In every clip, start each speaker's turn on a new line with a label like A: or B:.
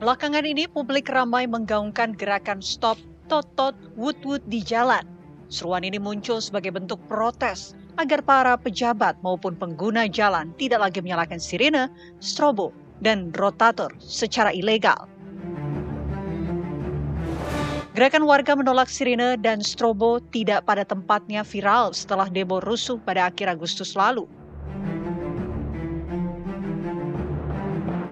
A: Belakangan ini publik ramai menggaungkan gerakan Stop Totot Wut-Wut di jalan. Seruan ini muncul sebagai bentuk protes agar para pejabat maupun pengguna jalan tidak lagi menyalakan sirine, strobo, dan rotator secara ilegal. Gerakan warga menolak sirine dan strobo tidak pada tempatnya viral setelah demo rusuh pada akhir Agustus lalu.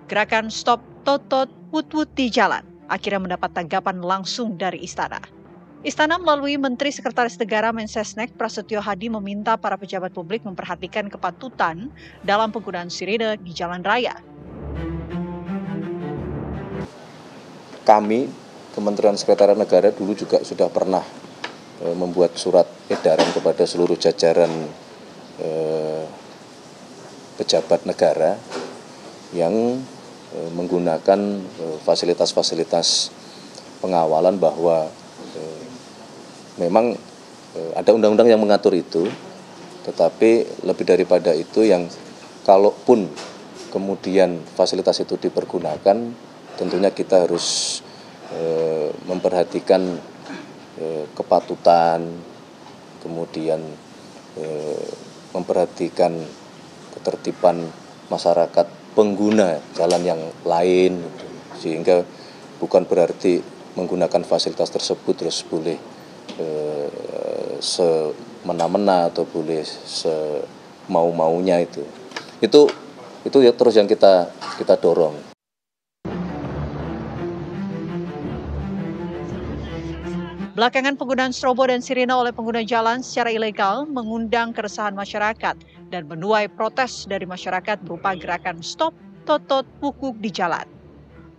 A: Gerakan Stop Totot Wut-Wut di jalan akhirnya mendapat tanggapan langsung dari Istana. Istana melalui Menteri Sekretaris Negara Mensesnek Prasetyo Hadi meminta para pejabat publik memperhatikan kepatutan dalam penggunaan sirine di jalan raya.
B: Kami, Kementerian Sekretariat Negara dulu juga sudah pernah membuat surat edaran kepada seluruh jajaran pejabat negara yang menggunakan fasilitas-fasilitas pengawalan bahwa memang ada undang-undang yang mengatur itu, tetapi lebih daripada itu yang kalaupun kemudian fasilitas itu dipergunakan, tentunya kita harus memperhatikan kepatutan, kemudian memperhatikan ketertiban masyarakat pengguna jalan yang lain, sehingga bukan berarti menggunakan fasilitas tersebut terus boleh semena-mena atau boleh semau-maunya itu ya terus yang kita dorong.
A: Belakangan penggunaan strobo dan sirine oleh pengguna jalan secara ilegal mengundang keresahan masyarakat dan menuai protes dari masyarakat berupa gerakan Stop Totot Wut-Wut di jalan.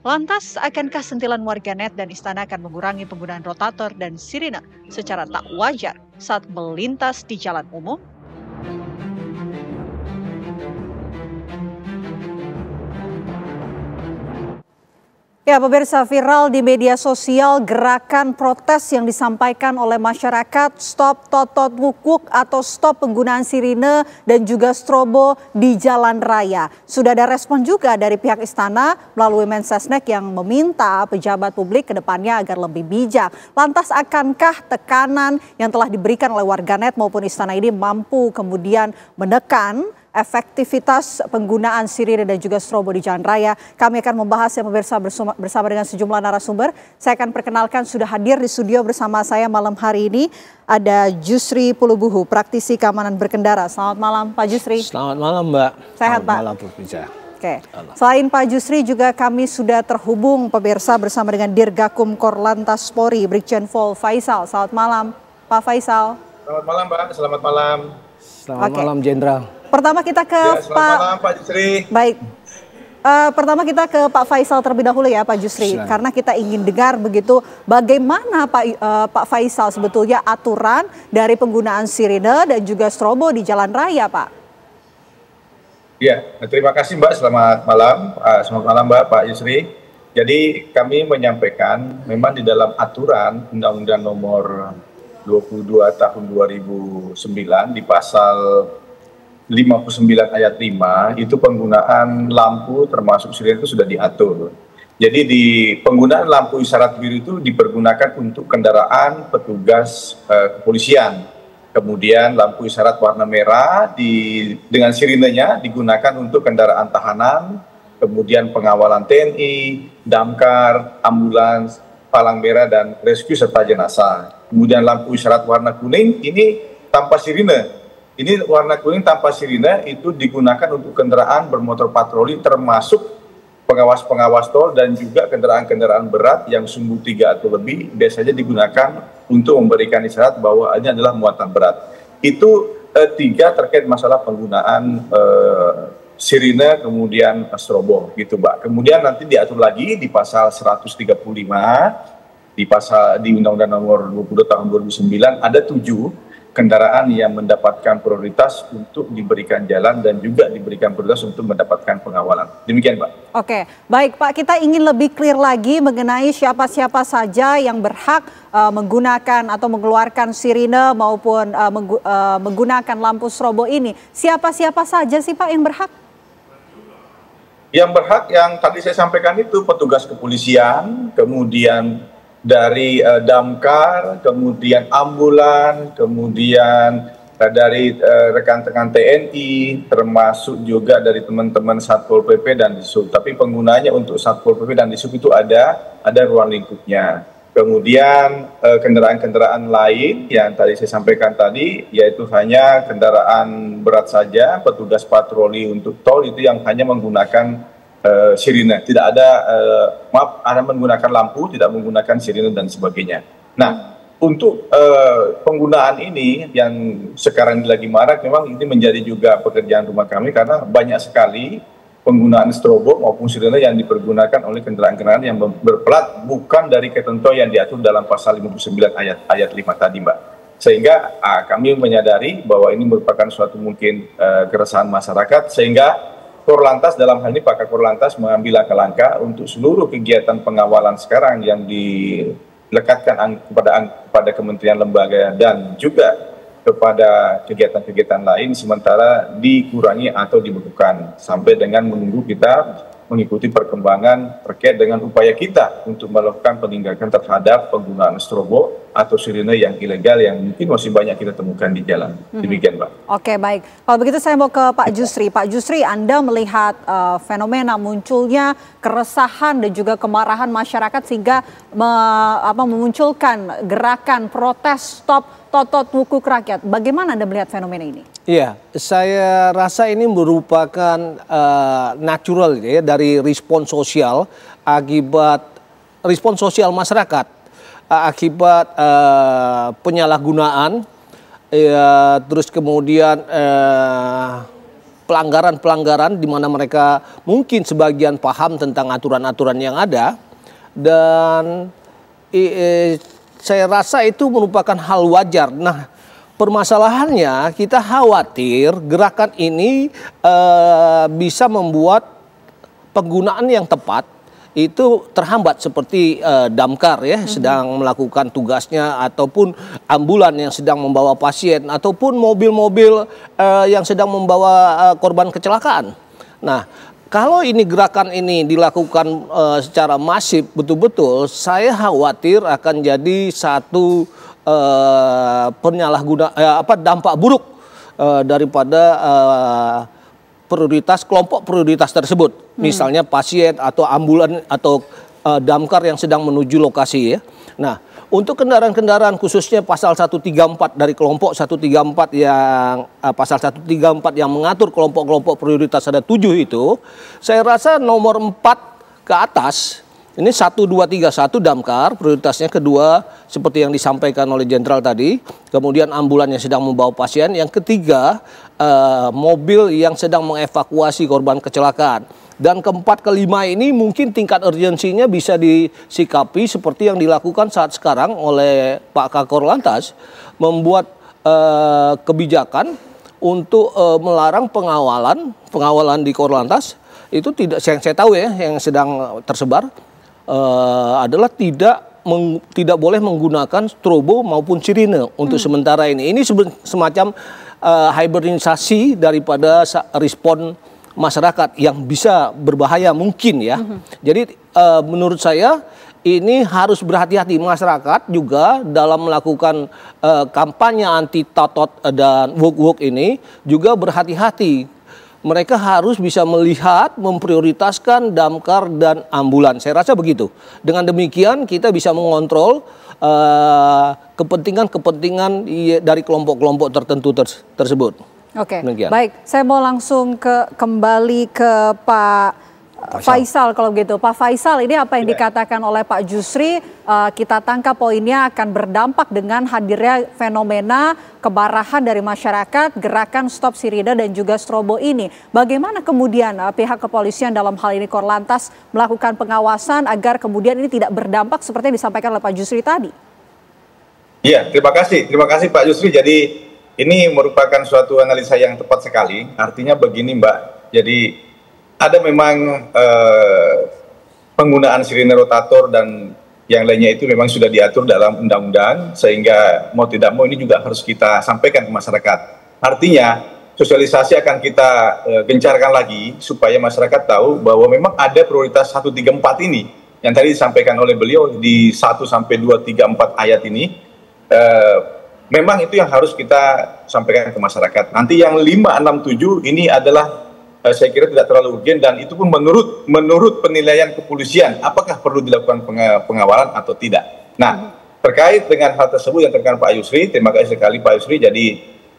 A: Lantas, akankah sentilan warganet dan Istana akan mengurangi penggunaan rotator dan sirine secara tak wajar saat melintas di jalan umum? Ya, pemirsa, viral di media sosial gerakan protes yang disampaikan oleh masyarakat Stop Totot Wut-Wut atau stop penggunaan sirine dan juga strobo di jalan raya. Sudah ada respon juga dari pihak Istana melalui Mensesnek yang meminta pejabat publik ke depannya agar lebih bijak. Lantas akankah tekanan yang telah diberikan oleh warganet maupun Istana ini mampu kemudian menekan efektivitas penggunaan sirine dan juga strobo di jalan raya? Kami akan membahas ya pemirsa bersama dengan sejumlah narasumber. Saya akan perkenalkan sudah hadir di studio bersama saya malam hari ini ada Jusri Pulubuhu, praktisi keamanan berkendara. Selamat malam Pak Jusri.
C: Selamat malam Mbak.
A: Sehat Pak?
C: Selamat malam Purbica.
A: Oke. Selain Pak Jusri juga kami sudah terhubung pemirsa bersama dengan Dirgakum Korlantas Polri Brigjen Pol Faisal. Selamat malam Pak Faisal.
D: Selamat malam Mbak. Selamat malam.
C: Selamat malam Jenderal.
A: Pertama kita ke
D: malam Pak Jusri.
A: Baik. Pertama kita ke Pak Faisal terlebih dahulu ya Pak Jusri. Silahkan. Karena kita ingin dengar begitu bagaimana Pak Faisal sebetulnya aturan dari penggunaan sirine dan juga strobo di jalan raya Pak.
D: Ya, terima kasih Mbak. Selamat malam Mbak, Pak Jusri. Jadi kami menyampaikan memang di dalam aturan Undang-Undang Nomor 22 Tahun 2009 di pasal 59 ayat 5 itu penggunaan lampu termasuk sirine itu sudah diatur. Jadi di penggunaan lampu isyarat biru itu dipergunakan untuk kendaraan petugas kepolisian. Kemudian lampu isyarat warna merah dengan sirinenya digunakan untuk kendaraan tahanan, kemudian pengawalan TNI, damkar, ambulans, palang merah dan rescue serta jenazah. Kemudian lampu isyarat warna kuning ini tanpa sirine. Ini warna kuning tanpa sirine itu digunakan untuk kendaraan bermotor patroli termasuk pengawas-pengawas tol dan juga kendaraan-kendaraan berat yang sumbu 3 atau lebih biasanya digunakan untuk memberikan isyarat bahwa ini adalah muatan berat. Itu 3 terkait masalah penggunaan sirine kemudian strobo gitu Mbak. Kemudian nanti diatur lagi di pasal 135 di Undang-Undang Nomor 20 Tahun 2009 ada 7 kendaraan yang mendapatkan prioritas untuk diberikan jalan dan juga diberikan prioritas untuk mendapatkan pengawalan. Demikian Pak.
A: Oke, baik Pak, kita ingin lebih clear lagi mengenai siapa-siapa saja yang berhak menggunakan atau mengeluarkan sirine maupun menggunakan lampu strobo ini. Siapa-siapa saja sih Pak yang berhak?
D: Yang berhak yang tadi saya sampaikan itu petugas kepolisian, kemudian dari damkar, kemudian ambulan, kemudian dari rekan-rekan TNI, termasuk juga dari teman-teman Satpol PP dan Disub. Tapi penggunanya untuk Satpol PP dan Disub itu ada ruang lingkupnya. Kemudian kendaraan-kendaraan lain yang tadi saya sampaikan tadi, yaitu hanya kendaraan berat saja, petugas patroli untuk tol itu yang hanya menggunakan sirine, tidak ada, hanya menggunakan lampu, tidak menggunakan sirine dan sebagainya. Nah, untuk penggunaan ini yang sekarang lagi marak, memang ini menjadi juga pekerjaan rumah kami karena banyak sekali penggunaan strobo maupun sirine yang dipergunakan oleh kendaraan-kendaraan yang berplat bukan dari ketentuan yang diatur dalam pasal 59 ayat 5 tadi, Mbak. Sehingga kami menyadari bahwa ini merupakan suatu mungkin keresahan masyarakat, sehingga Korlantas dalam hal ini Pak Kakor Lantas mengambil langkah-langkah untuk seluruh kegiatan pengawalan sekarang yang dilekatkan kepada kementerian lembaga dan juga kepada kegiatan-kegiatan lain sementara dikurangi atau dibekukan sampai dengan menunggu kita mengikuti perkembangan terkait dengan upaya kita untuk melakukan penindakan terhadap penggunaan strobo atau sirine yang ilegal yang mungkin masih banyak kita temukan di jalan. Demikian, Pak.
A: Oke, baik. Kalau begitu saya mau ke Pak Jusri. Pak Jusri, Anda melihat fenomena munculnya keresahan dan juga kemarahan masyarakat sehingga memunculkan gerakan protes stop Totot Wukuk Rakyat. Bagaimana Anda melihat fenomena ini?
C: Iya, saya rasa ini merupakan natural ya, dari respon sosial akibat respon sosial masyarakat akibat penyalahgunaan, ya, terus kemudian pelanggaran-pelanggaran di mana mereka mungkin sebagian paham tentang aturan-aturan yang ada dan saya rasa itu merupakan hal wajar. Nah, permasalahannya kita khawatir gerakan ini bisa membuat penggunaan yang tepat itu terhambat seperti damkar ya sedang melakukan tugasnya ataupun ambulan yang sedang membawa pasien ataupun mobil-mobil yang sedang membawa korban kecelakaan. Nah, kalau ini gerakan ini dilakukan secara masif betul-betul, saya khawatir akan jadi satu dampak buruk daripada kelompok prioritas tersebut. Misalnya pasien atau ambulan atau damkar yang sedang menuju lokasi ya. Nah, untuk kendaraan-kendaraan khususnya pasal 134 dari kelompok 134 yang pasal 134 yang mengatur kelompok-kelompok prioritas ada 7 itu, saya rasa nomor 4 ke atas ini 1, 2, 3, 1 damkar prioritasnya, kedua seperti yang disampaikan oleh Jenderal tadi, kemudian ambulan yang sedang membawa pasien, yang ketiga mobil yang sedang mengevakuasi korban kecelakaan. Dan keempat, kelima ini mungkin tingkat urgensinya bisa disikapi seperti yang dilakukan saat sekarang oleh Pak Kakor Lantas, membuat kebijakan untuk melarang pengawalan di Korlantas itu tidak, yang saya tahu ya, yang sedang tersebar adalah tidak boleh menggunakan strobo maupun sirine untuk sementara ini. Ini semacam hibernisasi daripada respon masyarakat yang bisa berbahaya mungkin ya. Jadi menurut saya ini harus berhati-hati masyarakat juga dalam melakukan kampanye anti totot dan wuk-wuk ini juga berhati-hati. Mereka harus bisa melihat, memprioritaskan damkar dan ambulan. Saya rasa begitu. Dengan demikian kita bisa mengontrol kepentingan-kepentingan dari kelompok-kelompok tertentu tersebut.
A: Oke, baik. Saya mau langsung kembali ke Pak Faisal kalau gitu. Pak Faisal, ini apa yang dikatakan oleh Pak Jusri, kita tangkap poinnya akan berdampak dengan hadirnya fenomena kemarahan dari masyarakat, gerakan stop sirine dan juga strobo ini. Bagaimana kemudian pihak kepolisian dalam hal ini Korlantas melakukan pengawasan agar kemudian ini tidak berdampak seperti yang disampaikan oleh Pak Jusri tadi? Iya,
D: terima kasih Pak Jusri. Jadi ini merupakan suatu analisa yang tepat sekali. Artinya begini, Mbak. Jadi ada memang penggunaan sirine rotator dan yang lainnya itu memang sudah diatur dalam undang-undang, sehingga mau tidak mau ini juga harus kita sampaikan ke masyarakat. Artinya sosialisasi akan kita gencarkan lagi supaya masyarakat tahu bahwa memang ada prioritas 134 ini yang tadi disampaikan oleh beliau di 1 sampai 2, 3, 4 ayat ini. Memang itu yang harus kita sampaikan ke masyarakat. Nanti yang 5, 6, 7 ini adalah saya kira tidak terlalu urgen, dan itu pun menurut penilaian kepolisian apakah perlu dilakukan pengawalan atau tidak. Nah, terkait dengan hal tersebut yang terkait Pak Yusri, terima kasih sekali Pak Yusri. Jadi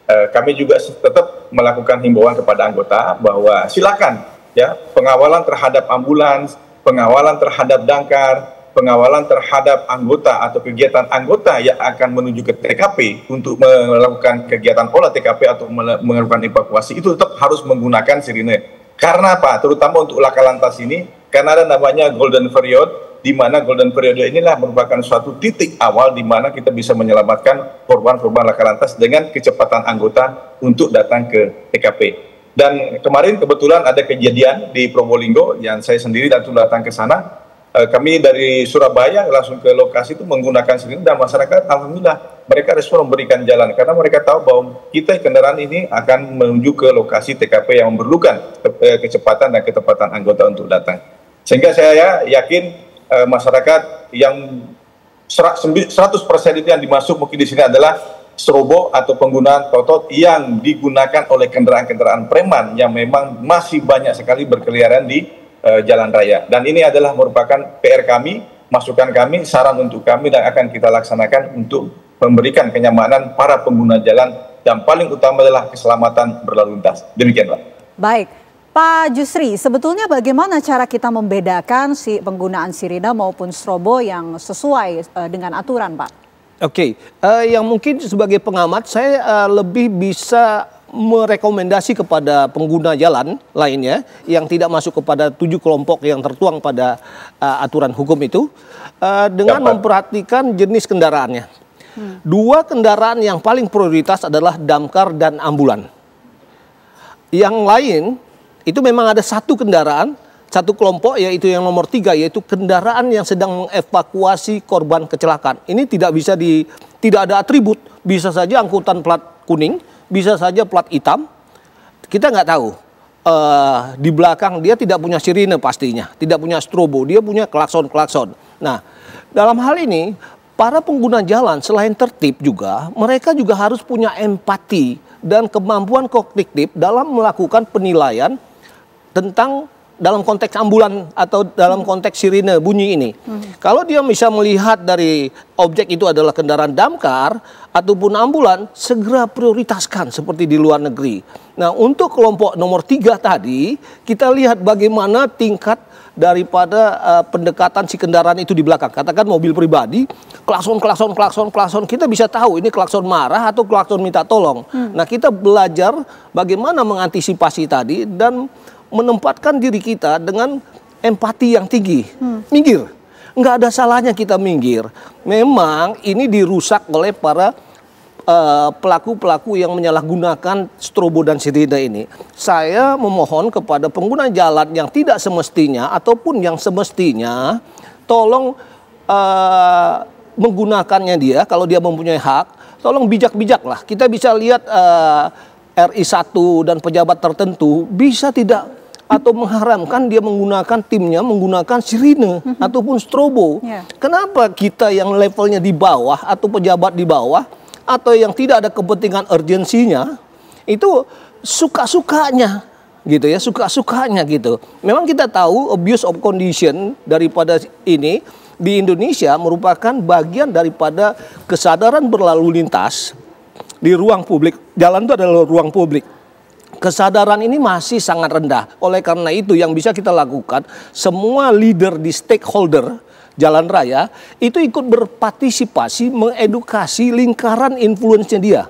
D: kami juga tetap melakukan himbauan kepada anggota bahwa silakan ya, pengawalan terhadap ambulans, pengawalan terhadap damkar, pengawalan terhadap anggota atau kegiatan anggota yang akan menuju ke TKP untuk melakukan kegiatan olah TKP atau melakukan evakuasi, itu tetap harus menggunakan sirine. Karena apa? Terutama untuk laka lantas ini, karena ada namanya golden period, di mana golden period inilah merupakan suatu titik awal di mana kita bisa menyelamatkan korban-korban laka lantas dengan kecepatan anggota untuk datang ke TKP. Dan kemarin kebetulan ada kejadian di Probolinggo yang saya sendiri datang ke sana. Kami dari Surabaya langsung ke lokasi itu menggunakan sirine, dan masyarakat alhamdulillah mereka respon memberikan jalan karena mereka tahu bahwa kita kendaraan ini akan menuju ke lokasi TKP yang memerlukan kecepatan dan ketepatan anggota untuk datang. Sehingga saya yakin masyarakat yang 100% itu yang dimasuk mungkin di sini adalah strobo atau penggunaan totot yang digunakan oleh kendaraan-kendaraan preman yang memang masih banyak sekali berkeliaran di jalan raya. Dan ini adalah merupakan PR kami, masukan kami, saran untuk kami, dan akan kita laksanakan untuk memberikan kenyamanan para pengguna jalan, dan paling utama adalah keselamatan berlalu lintas. Demikian, Pak.
A: Baik. Pak Jusri, sebetulnya bagaimana cara kita membedakan penggunaan sirine maupun strobo yang sesuai dengan aturan, Pak?
C: Oke, yang mungkin sebagai pengamat saya lebih bisa merekomendasi kepada pengguna jalan lainnya yang tidak masuk kepada 7 kelompok yang tertuang pada aturan hukum itu, dengan memperhatikan jenis kendaraannya. 2 kendaraan yang paling prioritas adalah damkar dan ambulan. Yang lain itu memang ada 1 kendaraan, 1 kelompok, yaitu yang nomor 3, yaitu kendaraan yang sedang mengevakuasi korban kecelakaan. Ini tidak ada atribut, bisa saja angkutan plat kuning, bisa saja plat hitam, kita nggak tahu. Di belakang dia tidak punya sirine pastinya, tidak punya strobo, dia punya klakson-klakson. Nah, dalam hal ini para pengguna jalan selain tertib juga, mereka juga harus punya empati dan kemampuan kognitif dalam melakukan penilaian tentang dalam konteks ambulan atau dalam konteks sirine bunyi ini. Kalau dia bisa melihat dari objek itu adalah kendaraan damkar ataupun ambulan, segera prioritaskan seperti di luar negeri. Nah, untuk kelompok nomor 3 tadi, kita lihat bagaimana tingkat daripada pendekatan si kendaraan itu di belakang. Katakan mobil pribadi, klakson, kita bisa tahu ini klakson marah atau klakson minta tolong. Nah, kita belajar bagaimana mengantisipasi tadi dan menempatkan diri kita dengan empati yang tinggi. Minggir, nggak ada salahnya kita minggir. Memang ini dirusak oleh para pelaku-pelaku yang menyalahgunakan strobo dan sirine ini. Saya memohon kepada pengguna jalan yang tidak semestinya ataupun yang semestinya, tolong menggunakannya dia, kalau dia mempunyai hak, tolong bijak-bijak lah. Kita bisa lihat RI1 dan pejabat tertentu bisa tidak atau mengharamkan dia menggunakan timnya menggunakan sirine ataupun strobo. Kenapa kita yang levelnya di bawah atau pejabat di bawah atau yang tidak ada kepentingan urgensinya itu suka-sukanya gitu ya, suka-sukanya gitu. Memang kita tahu abuse of condition daripada ini di Indonesia merupakan bagian daripada kesadaran berlalu lintas di ruang publik. Jalan itu adalah ruang publik. Kesadaran ini masih sangat rendah. Oleh karena itu yang bisa kita lakukan, semua leader di stakeholder jalan raya itu ikut berpartisipasi mengedukasi lingkaran influence-nya dia.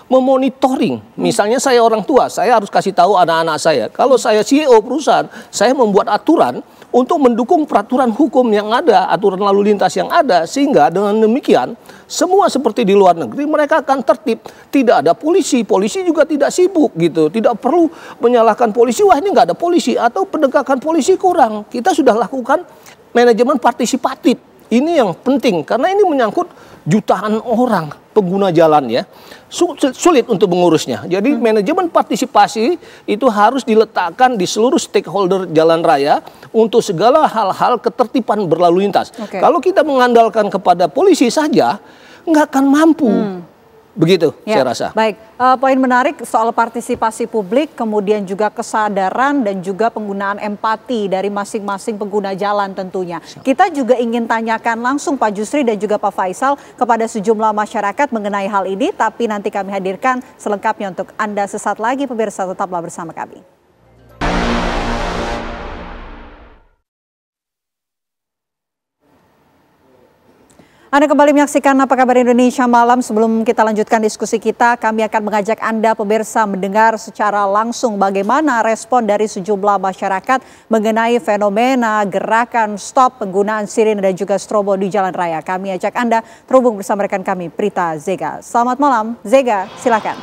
C: Memonitoring. Misalnya saya orang tua, saya harus kasih tahu anak-anak saya. Kalau saya CEO perusahaan, saya membuat aturan untuk mendukung peraturan hukum yang ada, aturan lalu lintas yang ada, sehingga dengan demikian semua seperti di luar negeri mereka akan tertib. Tidak ada polisi, polisi juga tidak sibuk gitu, tidak perlu menyalahkan polisi, wah ini nggak ada polisi atau penegakan polisi kurang. Kita sudah lakukan manajemen partisipatif Ini yang penting karena ini menyangkut jutaan orang pengguna jalan ya. Sulit untuk mengurusnya. Jadi manajemen partisipasi itu harus diletakkan di seluruh stakeholder jalan raya untuk segala hal-hal ketertiban berlalu lintas. Kalau kita mengandalkan kepada polisi saja, nggak akan mampu. Begitu
A: ya,
C: saya rasa.
A: Baik, poin menarik soal partisipasi publik, kemudian juga kesadaran dan juga penggunaan empati dari masing-masing pengguna jalan tentunya. Kita juga ingin tanyakan langsung Pak Jusri dan juga Pak Faisal kepada sejumlah masyarakat mengenai hal ini, tapi nanti kami hadirkan selengkapnya untuk Anda sesaat lagi. Pemirsa, tetaplah bersama kami. Anda kembali menyaksikan Apa Kabar Indonesia Malam. Sebelum kita lanjutkan diskusi kita, kami akan mengajak Anda pemirsa mendengar secara langsung bagaimana respon dari sejumlah masyarakat mengenai fenomena gerakan stop penggunaan sirine dan juga strobo di jalan raya. Kami ajak Anda terhubung bersama rekan kami Prita Zega. Selamat malam, Zega, silakan.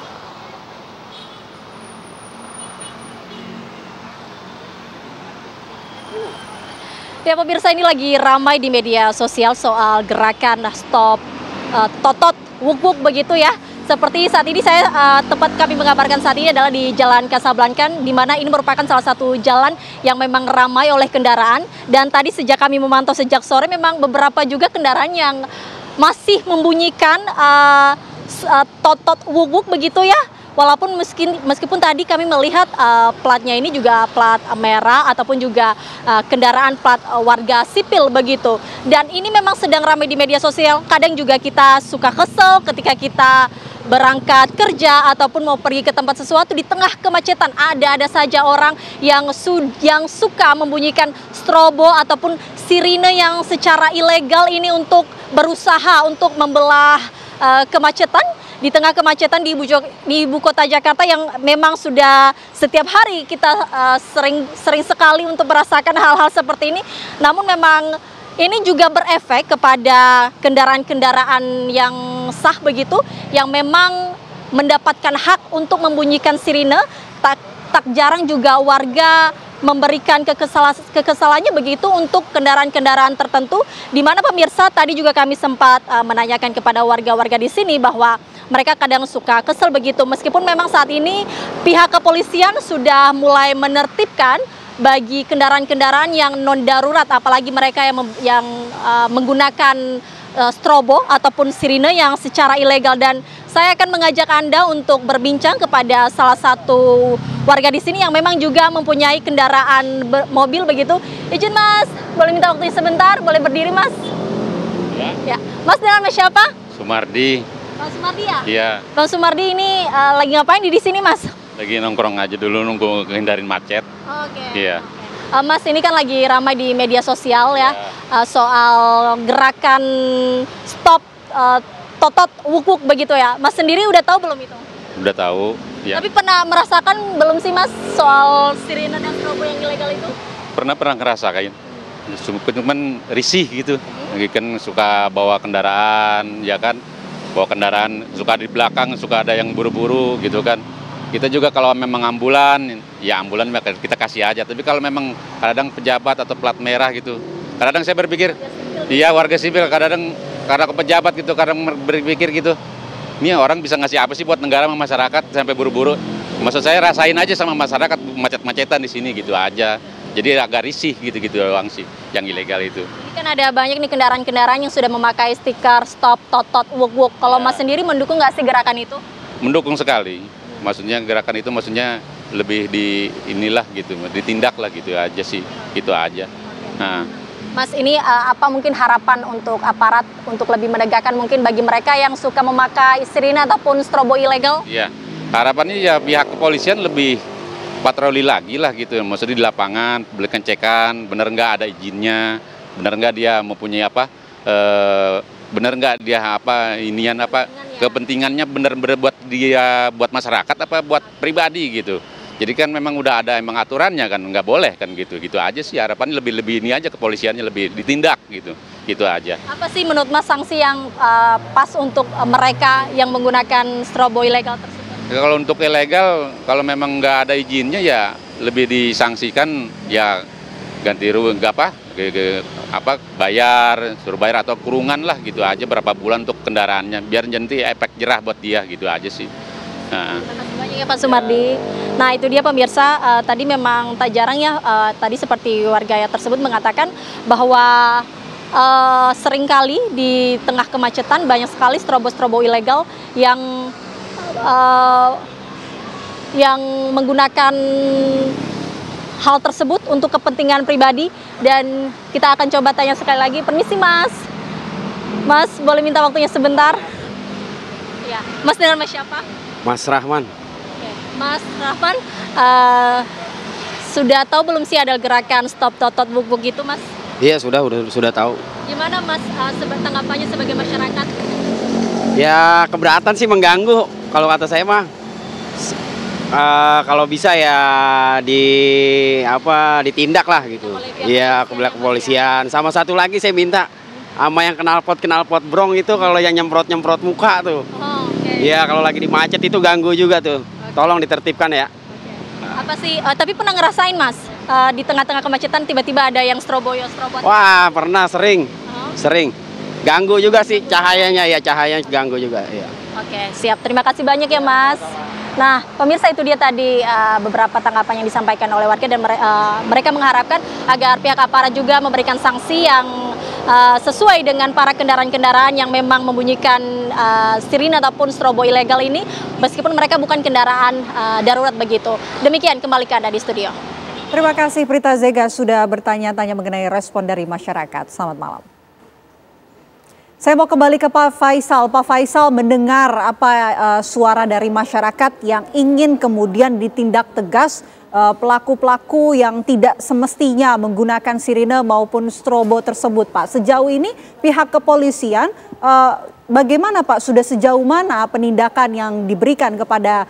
E: Ya pemirsa, ini lagi ramai di media sosial soal gerakan stop totot wuk-wuk begitu ya. Seperti saat ini tempat kami mengabarkan saat ini adalah di Jalan Kasablanka, di mana ini merupakan salah satu jalan yang memang ramai oleh kendaraan. Dan tadi sejak kami memantau sejak sore memang beberapa juga kendaraan yang masih membunyikan totot wuk-wuk begitu ya. Walaupun meskipun tadi kami melihat platnya ini juga plat merah ataupun juga kendaraan plat warga sipil begitu. Dan ini memang sedang ramai di media sosial. Kadang juga kita suka kesel ketika kita berangkat kerja ataupun mau pergi ke tempat sesuatu di tengah kemacetan. Ada saja orang yang suka membunyikan strobo ataupun sirine yang secara ilegal ini untuk berusaha untuk membelah kemacetan. Di tengah kemacetan di ibu kota Jakarta yang memang sudah setiap hari kita sering sekali untuk merasakan hal-hal seperti ini. Namun memang ini juga berefek kepada kendaraan-kendaraan yang sah begitu, yang memang mendapatkan hak untuk membunyikan sirine. Tak jarang juga warga memberikan kekesalannya begitu untuk kendaraan-kendaraan tertentu, di mana pemirsa tadi juga kami sempat menanyakan kepada warga-warga di sini bahwa mereka kadang suka kesel begitu, meskipun memang saat ini pihak kepolisian sudah mulai menertibkan bagi kendaraan-kendaraan yang non darurat, apalagi mereka yang menggunakan strobo ataupun sirine yang secara ilegal. Dan saya akan mengajak Anda untuk berbincang kepada salah satu warga di sini yang memang juga mempunyai kendaraan mobil begitu. Izin Mas, boleh minta waktunya sebentar? Boleh berdiri Mas? Ya. Mas, dengan siapa?
F: Sumardi.
E: Bang Sumardi ya?
F: Iya.
E: Bang Sumardi ini lagi ngapain di sini Mas?
F: Lagi nongkrong aja dulu, nunggu hindarin macet.
E: Oke.
F: Iya.
E: Mas, ini kan lagi ramai di media sosial ya, soal gerakan stop totot wuk-wuk begitu ya. Mas sendiri udah tahu belum itu?
F: Udah tahu. Ya.
E: Tapi pernah merasakan belum sih Mas soal sirine dan strobo yang ilegal itu?
F: Pernah ngerasain. Cuman risih gitu. Kan suka bawa kendaraan, ya kan? Bawa kendaraan, suka di belakang, suka ada yang buru-buru gitu kan. Kita juga kalau memang ambulan, ya ambulan kita kasih aja. Tapi kalau memang kadang pejabat atau plat merah gitu, kadang saya berpikir, iya warga sipil, kadang karena pejabat gitu, kadang berpikir gitu, ini orang bisa ngasih apa sih buat negara sama masyarakat sampai buru-buru. Maksud saya rasain aja sama masyarakat macet-macetan di sini gitu aja. Jadi agak risih gitu-gitu doang sih yang ilegal itu.
E: Ini kan ada banyak nih kendaraan-kendaraan yang sudah memakai stiker stop, totot, wuk-wuk. Kalau Mas sendiri mendukung nggak sih gerakan itu?
F: Mendukung sekali. Maksudnya gerakan itu maksudnya lebih ditindak lah gitu aja sih. Gitu aja. Nah.
E: Mas, ini apa mungkin harapan untuk aparat untuk lebih menegakkan mungkin bagi mereka yang suka memakai sirine ataupun strobo ilegal?
F: Iya. Harapannya ya pihak kepolisian lebih patroli lagi lah gitu, maksudnya di lapangan, belikan cekan, bener nggak ada izinnya, bener nggak dia mempunyai bener nggak dia kepentingannya bener buat masyarakat apa buat pribadi gitu. Jadi kan memang udah ada emang aturannya kan, nggak boleh kan gitu aja sih harapannya lebih ini aja kepolisiannya lebih ditindak gitu aja. Apa
E: sih menurut Mas sanksi yang pas untuk mereka yang menggunakan strobo ilegal tersebut?
F: Kalau untuk ilegal, kalau memang nggak ada izinnya ya lebih disangsikan ya ganti rugi suruh bayar atau kurungan lah gitu aja berapa bulan untuk kendaraannya, biar nanti efek jerah buat dia gitu aja sih.
E: Terima kasih banyak ya Pak Sumardi. Nah itu dia pemirsa, tadi memang tak jarang ya, tadi seperti warga tersebut mengatakan bahwa seringkali di tengah kemacetan banyak sekali strobo-strobo ilegal yang menggunakan hal tersebut untuk kepentingan pribadi, dan kita akan coba tanya sekali lagi. Permisi Mas, Mas boleh minta waktunya sebentar? Ya, Mas dengan Mas siapa?
G: Mas Rahman.
E: Oke. Mas Rahman, sudah tahu belum sih ada gerakan Stop Totot Wuk-Wuk gitu Mas?
G: Iya sudah tahu.
E: Gimana Mas tanggapannya sebagai masyarakat?
G: Ya keberatan sih, mengganggu kalau kata saya mah. Kalau bisa ya ditindak lah gitu. Iya, kepolisian. Sama satu lagi saya minta sama yang knalpot brong itu, kalau yang nyemprot muka tuh. Iya, kalau lagi di macet itu ganggu juga tuh. Tolong ditertibkan ya.
E: Apa sih? Tapi pernah ngerasain Mas di tengah-tengah kemacetan tiba-tiba ada yang strobo?
G: Wah, pernah, sering. Ganggu juga sih cahayanya ganggu juga. Iya.
E: Oke, siap. Terima kasih banyak ya Mas. Nah, pemirsa, itu dia tadi beberapa tanggapan yang disampaikan oleh warga, dan mereka mengharapkan agar pihak aparat juga memberikan sanksi yang sesuai dengan para kendaraan-kendaraan yang memang membunyikan sirine ataupun strobo ilegal ini, meskipun mereka bukan kendaraan darurat begitu. Demikian, kembali ke Anda di studio.
A: Terima kasih Prita Zega sudah bertanya-tanya mengenai respon dari masyarakat. Selamat malam. Saya mau kembali ke Pak Faisal. Pak Faisal, mendengar suara dari masyarakat yang ingin kemudian ditindak tegas pelaku-pelaku yang tidak semestinya menggunakan sirine maupun strobo tersebut, Pak. Sejauh ini pihak kepolisian bagaimana Pak? Sudah sejauh mana penindakan yang diberikan kepada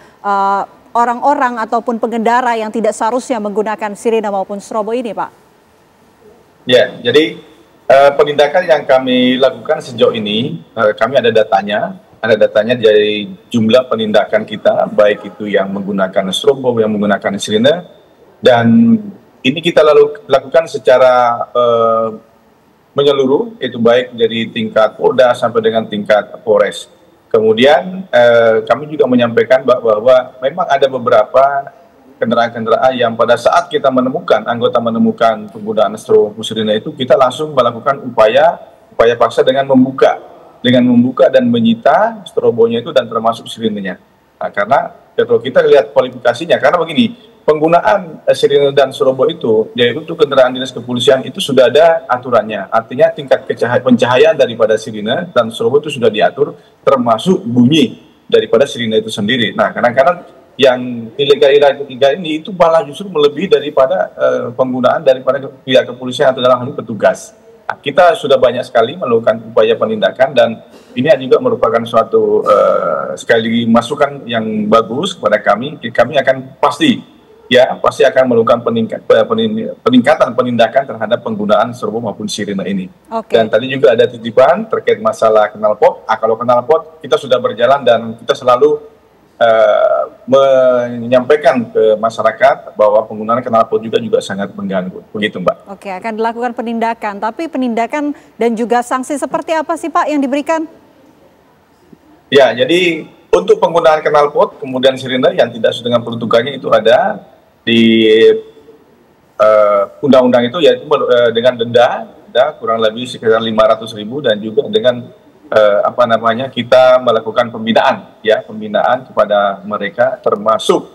A: orang-orang ataupun pengendara yang tidak seharusnya menggunakan sirine maupun strobo ini, Pak?
D: Ya, jadi penindakan yang kami lakukan sejauh ini, kami ada datanya dari jumlah penindakan kita, baik itu yang menggunakan strobo, yang menggunakan sirine, dan ini kita lakukan secara menyeluruh, itu baik dari tingkat Polda sampai dengan tingkat Polres. Kemudian kami juga menyampaikan bahwa memang ada beberapa kendaraan-kendaraan yang pada saat kita anggota menemukan penggunaan strobo sirine itu, kita langsung melakukan upaya paksa dengan membuka dan menyita strobonya itu dan termasuk sirinenya. Nah, karena kalau kita lihat kualifikasinya, karena begini, penggunaan sirine dan strobo itu, yaitu kendaraan dinas kepolisian itu sudah ada aturannya. Artinya tingkat pencahayaan daripada sirine dan strobo itu sudah diatur, termasuk bunyi daripada sirine itu sendiri. Nah, kadang-kadang yang ilegal ini itu malah justru melebihi daripada penggunaan daripada pihak kepolisian atau dalam hal ini petugas. Nah, kita sudah banyak sekali melakukan upaya penindakan, dan ini juga merupakan suatu sekali masukan yang bagus kepada kami. Kami akan pasti akan melakukan peningkatan penindakan terhadap penggunaan strobo maupun sirine ini. Dan tadi juga ada titipan terkait masalah knalpot. Kalau knalpot kita sudah berjalan dan kita selalu menyampaikan ke masyarakat bahwa penggunaan knalpot juga sangat mengganggu. Begitu, Mbak.
A: Oke, akan dilakukan penindakan. Tapi penindakan dan juga sanksi seperti apa sih Pak yang diberikan?
D: Ya, jadi untuk penggunaan knalpot kemudian sirine yang tidak sesuai dengan peruntukannya itu ada di undang-undang itu, yaitu dengan denda kurang lebih sekitar 500.000, dan juga dengan kita melakukan pembinaan kepada mereka, termasuk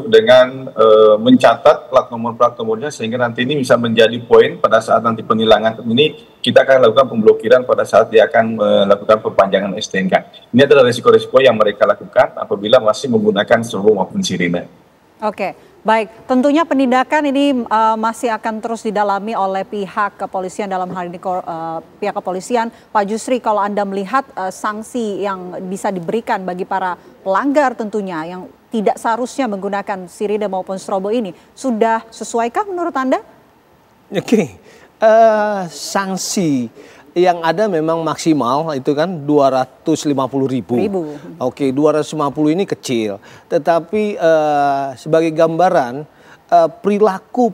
D: dengan mencatat plat nomornya, sehingga nanti ini bisa menjadi poin pada saat nanti penilangan ini. Kita akan lakukan pemblokiran pada saat dia akan melakukan perpanjangan STNK. Ini adalah risiko-risiko yang mereka lakukan apabila masih menggunakan strobo maupun sirine.
A: Oke, baik. Tentunya penindakan ini masih akan terus didalami oleh pihak kepolisian, dalam hal ini pihak kepolisian. Pak Jusri, kalau Anda melihat sanksi yang bisa diberikan bagi para pelanggar tentunya yang tidak seharusnya menggunakan sirine maupun strobo ini, sudah sesuaikah menurut Anda?
C: Oke, sanksi yang ada memang maksimal itu kan 250.000. Oke, 250 ini kecil. Tetapi sebagai gambaran perilaku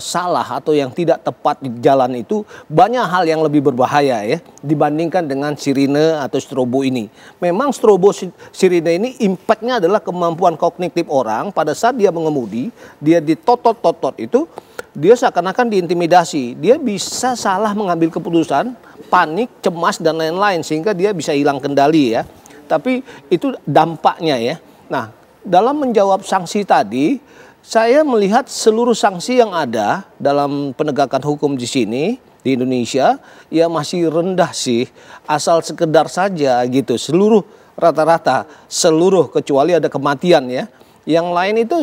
C: salah atau yang tidak tepat di jalan itu banyak hal yang lebih berbahaya ya dibandingkan dengan sirine atau strobo ini. Memang strobo sirine ini impactnya adalah kemampuan kognitif orang pada saat dia mengemudi, dia ditotot-totot itu, dia seakan-akan diintimidasi. Dia bisa salah mengambil keputusan, panik, cemas dan lain-lain sehingga dia bisa hilang kendali ya. Tapi itu dampaknya ya. Nah, dalam menjawab sanksi tadi, saya melihat seluruh sanksi yang ada dalam penegakan hukum di sini di Indonesia ya masih rendah sih, asal sekedar saja gitu. Seluruh rata-rata seluruh kecuali ada kematian ya. Yang lain itu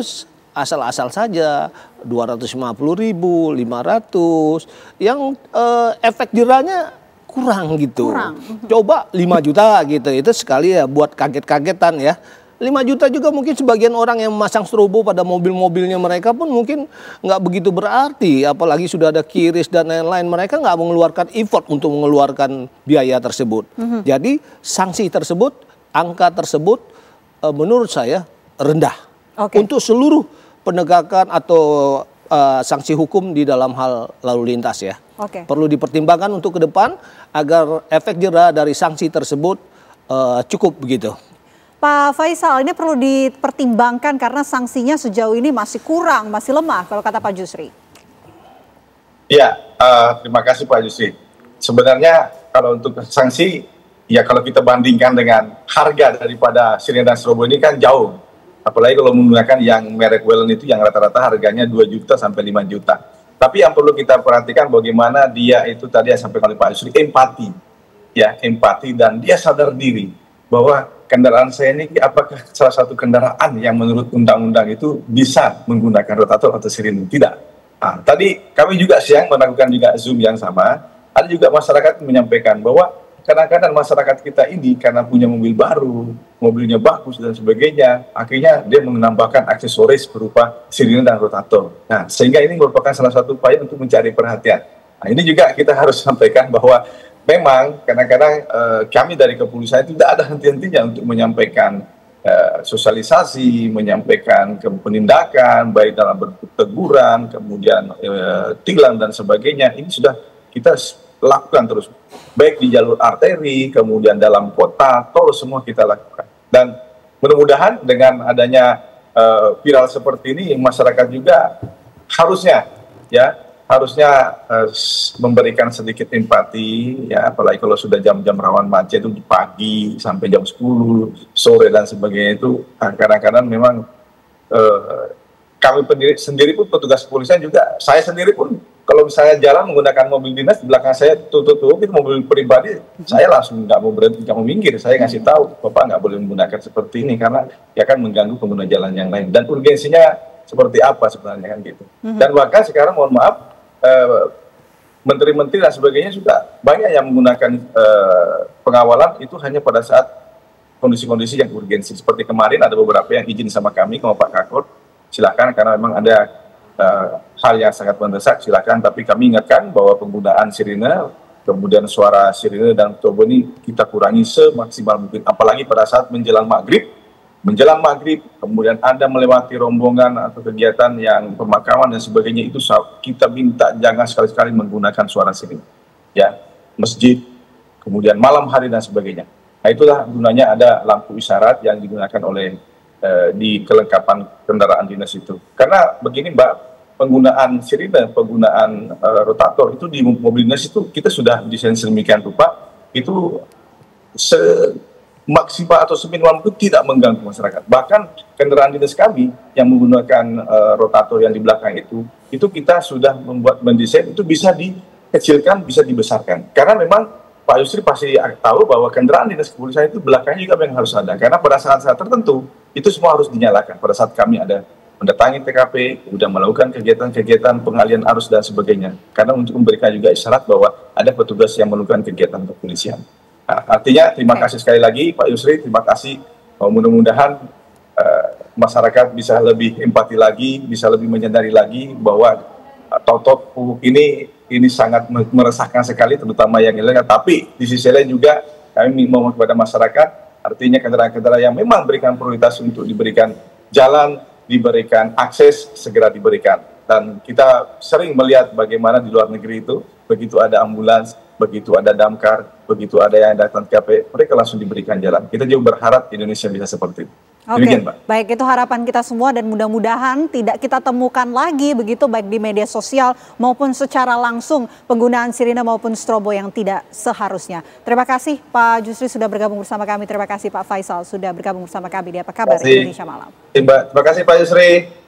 C: asal-asal saja 250.000, 500. Yang efek jerahnya kurang gitu. Coba 5 juta gitu. Itu sekali ya buat kaget-kagetan ya. 5 juta juga mungkin sebagian orang yang memasang strobo pada mobil-mobilnya mereka pun mungkin nggak begitu berarti. Apalagi sudah ada kiris dan lain-lain. Mereka nggak mengeluarkan effort untuk mengeluarkan biaya tersebut. Jadi sanksi tersebut, angka tersebut menurut saya rendah. Untuk seluruh penegakan atau sanksi hukum di dalam hal lalu lintas ya. Perlu dipertimbangkan untuk ke depan agar efek jera dari sanksi tersebut cukup begitu.
A: Pak Faisal, ini perlu dipertimbangkan karena sanksinya sejauh ini masih kurang, masih lemah kalau kata Pak Jusri.
D: Iya, terima kasih Pak Jusri. Sebenarnya kalau untuk sanksi, ya kalau kita bandingkan dengan harga daripada sirine dan strobo ini kan jauh. Apalagi kalau menggunakan yang merek Wellen itu yang rata-rata harganya 2 juta sampai 5 juta. Tapi yang perlu kita perhatikan bagaimana dia itu tadi yang sampai oleh Pak Jusri, empati. Ya, empati dan dia sadar diri bahwa kendaraan saya ini apakah salah satu kendaraan yang menurut undang-undang itu bisa menggunakan rotator atau sirine? Tidak. Nah, tadi kami juga siang melakukan juga Zoom yang sama, ada juga masyarakat menyampaikan bahwa kadang-kadang masyarakat kita ini karena punya mobil baru, mobilnya bagus dan sebagainya, akhirnya dia menambahkan aksesoris berupa sirine dan rotator. Nah, sehingga ini merupakan salah satu upaya untuk mencari perhatian. Nah, ini juga kita harus sampaikan bahwa memang kadang-kadang kami dari kepolisian tidak ada henti-hentinya untuk menyampaikan sosialisasi, menyampaikan penindakan, baik dalam bentuk teguran, kemudian tilang dan sebagainya. Ini sudah kita lakukan terus, baik di jalur arteri, kemudian dalam kota, tol semua kita lakukan. Dan mudah-mudahan dengan adanya viral seperti ini, masyarakat juga harusnya memberikan sedikit empati ya, apalagi kalau sudah jam-jam rawan macet itu di pagi sampai jam 10 sore dan sebagainya itu kadang-kadang memang kami sendiri pun petugas kepolisian juga, saya sendiri pun kalau misalnya jalan menggunakan mobil dinas di belakang saya tutup itu mobil pribadi, saya langsung nggak mau berhenti, nggak mau minggir, saya ngasih tahu Bapak nggak boleh menggunakan seperti ini karena ya kan mengganggu pengguna jalan yang lain dan urgensinya seperti apa sebenarnya kan gitu. Dan bahkan sekarang mohon maaf menteri-menteri dan sebagainya juga banyak yang menggunakan pengawalan itu hanya pada saat kondisi-kondisi yang urgensi. Seperti kemarin ada beberapa yang izin sama kami, sama Pak Kakor, silakan karena memang ada hal yang sangat mendesak, silakan. Tapi kami ingatkan bahwa penggunaan sirine, kemudian suara sirine dan turbo ini kita kurangi semaksimal mungkin. Apalagi pada saat menjelang maghrib, kemudian Anda melewati rombongan atau kegiatan yang pemakaman dan sebagainya, itu kita minta jangan sekali-sekali menggunakan suara sirine. Ya, masjid, kemudian malam hari dan sebagainya. Nah, itulah gunanya ada lampu isyarat yang digunakan oleh di kelengkapan kendaraan dinas itu. Karena begini Mbak, penggunaan sirine, penggunaan rotator itu di mobil dinas itu kita sudah desain sedemikian rupa, itu maksimal atau seminimal mungkin tidak mengganggu masyarakat. Bahkan kendaraan dinas kami yang menggunakan rotator yang di belakang itu kita sudah mendesain itu bisa dikecilkan, bisa dibesarkan. Karena memang Pak Yusri pasti tahu bahwa kendaraan dinas kepolisian itu belakangnya juga yang harus ada. Karena pada saat-saat tertentu itu semua harus dinyalakan. Pada saat kami ada mendatangi TKP, sudah melakukan kegiatan-kegiatan pengalian arus dan sebagainya. Karena untuk memberikan juga isyarat bahwa ada petugas yang melakukan kegiatan kepolisian. Nah, artinya terima kasih sekali lagi Pak Yusri, terima kasih. Mudah-mudahan masyarakat bisa lebih empati lagi, bisa lebih menyadari lagi bahwa totot ini sangat meresahkan sekali, terutama yang ilegal. Tapi di sisi lain juga kami mohon kepada masyarakat, artinya kendaraan-kendaraan yang memang berikan prioritas untuk diberikan jalan diberikan akses, segera diberikan. Dan kita sering melihat bagaimana di luar negeri itu, begitu ada ambulans, begitu ada damkar, begitu ada yang datang KP, mereka langsung diberikan jalan. Kita juga berharap Indonesia bisa seperti itu.
A: Oke, baik, itu harapan kita semua dan mudah-mudahan tidak kita temukan lagi begitu baik di media sosial maupun secara langsung penggunaan sirine maupun strobo yang tidak seharusnya. Terima kasih Pak Jusri sudah bergabung bersama kami. Terima kasih Pak Faisal sudah bergabung bersama kami di Apa Kabar Indonesia Malam.
D: Terima kasih Pak Jusri.